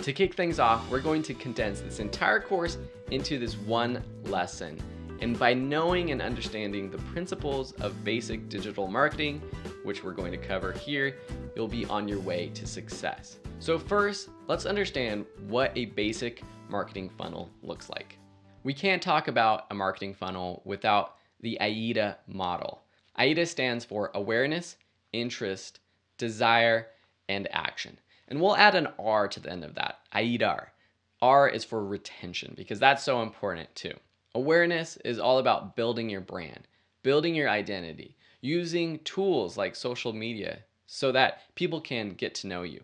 To kick things off, we're going to condense this entire course into this one lesson. And by knowing and understanding the principles of basic digital marketing, which we're going to cover here, you'll be on your way to success. So first, let's understand what a basic marketing funnel looks like. We can't talk about a marketing funnel without the AIDA model. AIDA stands for awareness, interest, desire, and action. And we'll add an R to the end of that, AIDA. R is for retention because that's so important too. Awareness is all about building your brand, building your identity, using tools like social media so that people can get to know you.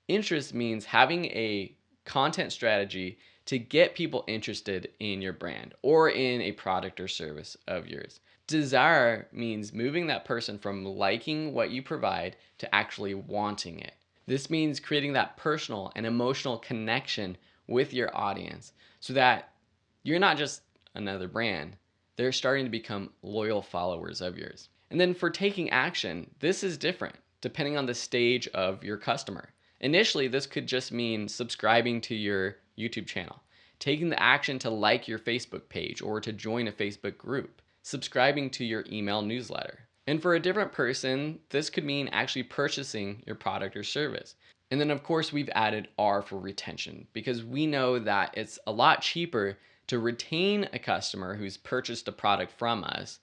Interest means having a content strategy to get people interested in your brand or in a product or service of yours. Desire means moving that person from liking what you provide to actually wanting it. This means creating that personal and emotional connection with your audience so that you're not just another brand, they're starting to become loyal followers of yours. And then for taking action, this is different depending on the stage of your customer. Initially, this could just mean subscribing to your YouTube channel, taking the action to like your Facebook page or to join a Facebook group, subscribing to your email newsletter. And for a different person, this could mean actually purchasing your product or service. And then of course we've added R for retention because we know that it's a lot cheaper to retain a customer who's purchased a product from us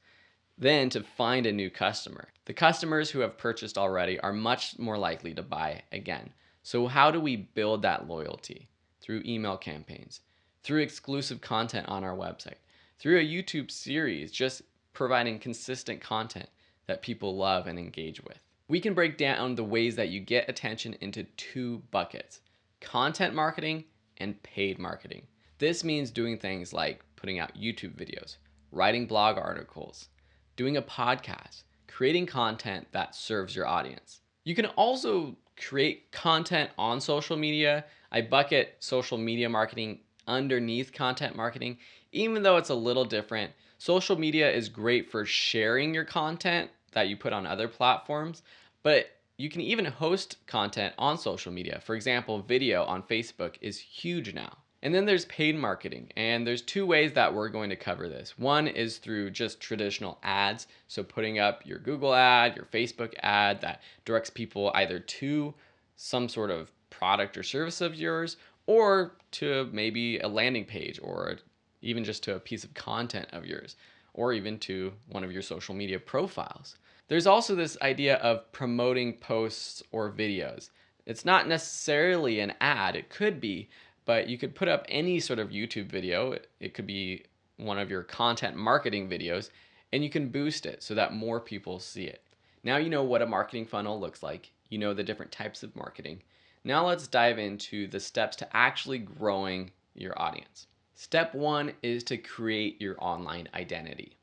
than to find a new customer. The customers who have purchased already are much more likely to buy again. So how do we build that loyalty? Through email campaigns, through exclusive content on our website, through a YouTube series, just providing consistent content that people love and engage with. We can break down the ways that you get attention into two buckets: content marketing and paid marketing. This means doing things like putting out YouTube videos, writing blog articles, doing a podcast, creating content that serves your audience. You can also create content on social media. I bucket social media marketing underneath content marketing, even though it's a little different. Social media is great for sharing your content that you put on other platforms, but you can even host content on social media. For example, video on Facebook is huge now. And then there's paid marketing, and there's two ways that we're going to cover this. One is through just traditional ads, so putting up your Google ad, your Facebook ad that directs people either to some sort of product or service of yours, or to maybe a landing page, or even just to a piece of content of yours, or even to one of your social media profiles. There's also this idea of promoting posts or videos. It's not necessarily an ad, it could be, but you could put up any sort of YouTube video. It could be one of your content marketing videos, and you can boost it so that more people see it. Now you know what a marketing funnel looks like. You know the different types of marketing. Now let's dive into the steps to actually growing your audience. Step one is to create your online identity.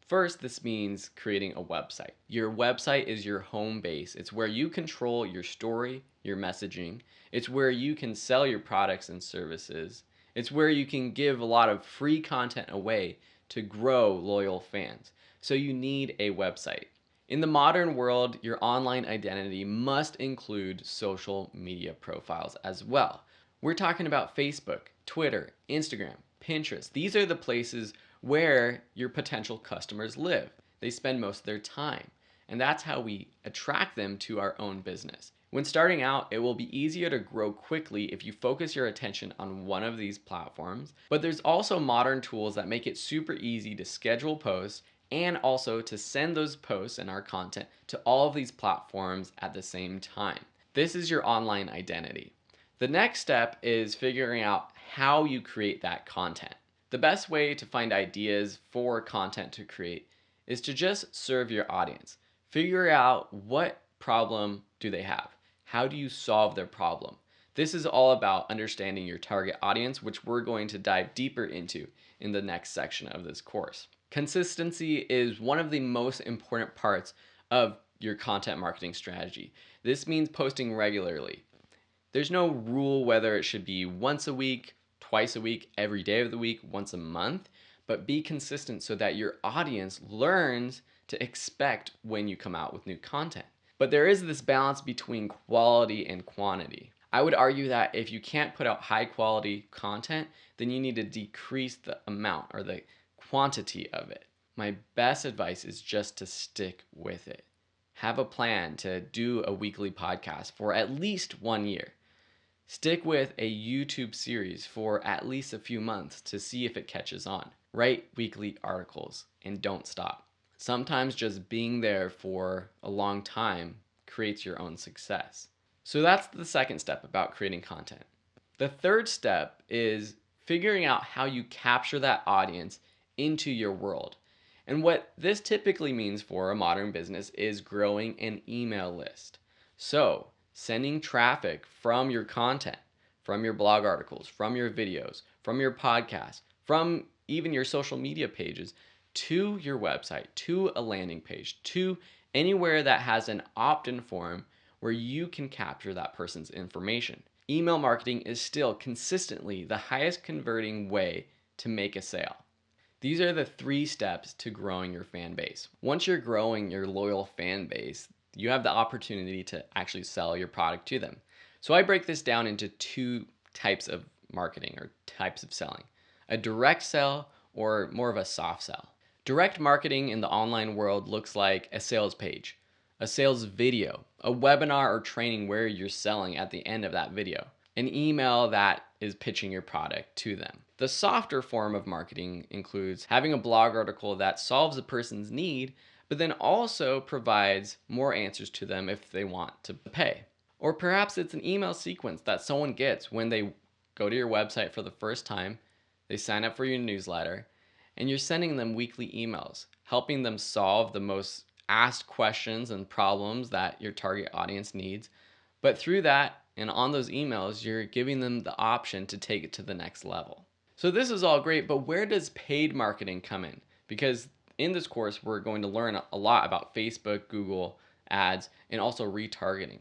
First, this means creating a website. Your website is your home base. It's where you control your story, your messaging. It's where you can sell your products and services. It's where you can give a lot of free content away to grow loyal fans. So you need a website. In the modern world, your online identity must include social media profiles as well. We're talking about Facebook, Twitter, Instagram, Pinterest. These are the places where your potential customers live. They spend most of their time, and that's how we attract them to our own business. When starting out, it will be easier to grow quickly if you focus your attention on one of these platforms, but there's also modern tools that make it super easy to schedule posts and also to send those posts and our content to all of these platforms at the same time. This is your online identity. The next step is figuring out how you create that content. The best way to find ideas for content to create is to just serve your audience. Figure out what problem do they have? How do you solve their problem? This is all about understanding your target audience, which we're going to dive deeper into in the next section of this course. Consistency is one of the most important parts of your content marketing strategy. This means posting regularly. There's no rule whether it should be once a week, twice a week, every day of the week, once a month, but be consistent so that your audience learns to expect when you come out with new content. But there is this balance between quality and quantity. I would argue that if you can't put out high quality content, then you need to decrease the amount or the quantity of it. My best advice is just to stick with it. Have a plan to do a weekly podcast for at least 1 year. Stick with a YouTube series for at least a few months to see if it catches on. Write weekly articles and don't stop. Sometimes just being there for a long time creates your own success. So that's the second step about creating content. The third step is figuring out how you capture that audience into your world. And what this typically means for a modern business is growing an email list. So, sending traffic from your content, from your blog articles, from your videos, from your podcast, from even your social media pages to your website, to a landing page, to anywhere that has an opt-in form where you can capture that person's information. Email marketing is still consistently the highest converting way to make a sale. These are the 3 steps to growing your fan base. Once you're growing your loyal fan base, you have the opportunity to actually sell your product to them. So I break this down into 2 types of marketing or types of selling: a direct sell or more of a soft sell. Direct marketing in the online world looks like a sales page, a sales video, a webinar or training where you're selling at the end of that video, an email that is pitching your product to them. The softer form of marketing includes having a blog article that solves a person's need, but then also provides more answers to them if they want to pay. Or perhaps it's an email sequence that someone gets when they go to your website for the first time, they sign up for your newsletter, and you're sending them weekly emails, helping them solve the most asked questions and problems that your target audience needs. But through that and on those emails, you're giving them the option to take it to the next level. So this is all great, but where does paid marketing come in? Because in this course, we're going to learn a lot about Facebook, Google ads, and also retargeting.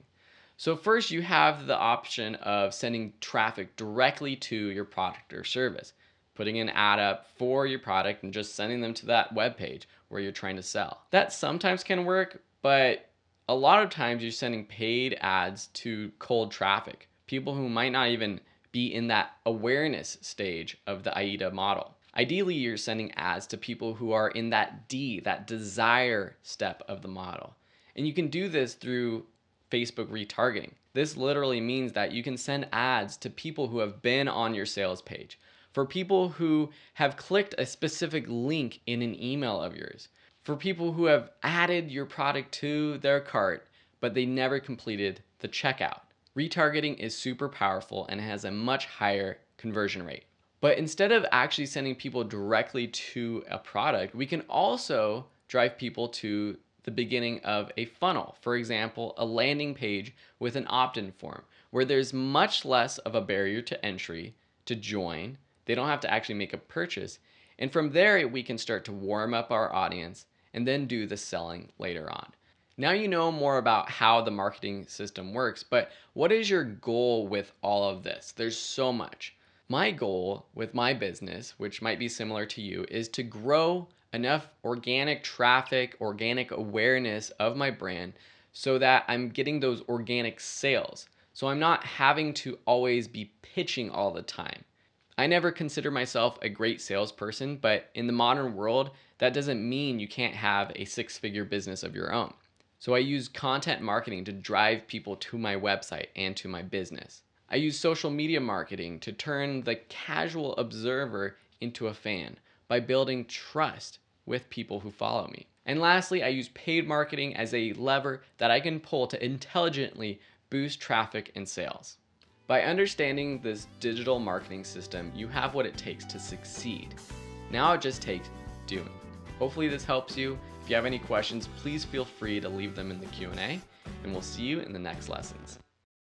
So first, you have the option of sending traffic directly to your product or service, putting an ad up for your product and just sending them to that web page where you're trying to sell. That sometimes can work, but a lot of times you're sending paid ads to cold traffic, people who might not even be in that awareness stage of the AIDA model. Ideally, you're sending ads to people who are in that D, that desire step of the model. And you can do this through Facebook retargeting. This literally means that you can send ads to people who have been on your sales page, for people who have clicked a specific link in an email of yours, for people who have added your product to their cart, but they never completed the checkout. Retargeting is super powerful and has a much higher conversion rate. But instead of actually sending people directly to a product, we can also drive people to the beginning of a funnel. For example, a landing page with an opt-in form where there's much less of a barrier to entry to join. They don't have to actually make a purchase. And from there, we can start to warm up our audience and then do the selling later on. Now you know more about how the marketing system works, but what is your goal with all of this? There's so much. My goal with my business, which might be similar to you, is to grow enough organic traffic, organic awareness of my brand so that I'm getting those organic sales. So I'm not having to always be pitching all the time. I never consider myself a great salesperson, but in the modern world, that doesn't mean you can't have a 6-figure business of your own. So I use content marketing to drive people to my website and to my business. I use social media marketing to turn the casual observer into a fan by building trust with people who follow me. And lastly, I use paid marketing as a lever that I can pull to intelligently boost traffic and sales. By understanding this digital marketing system, you have what it takes to succeed. Now it just takes doing. Hopefully this helps you. If you have any questions, please feel free to leave them in the Q&A, and we'll see you in the next lessons.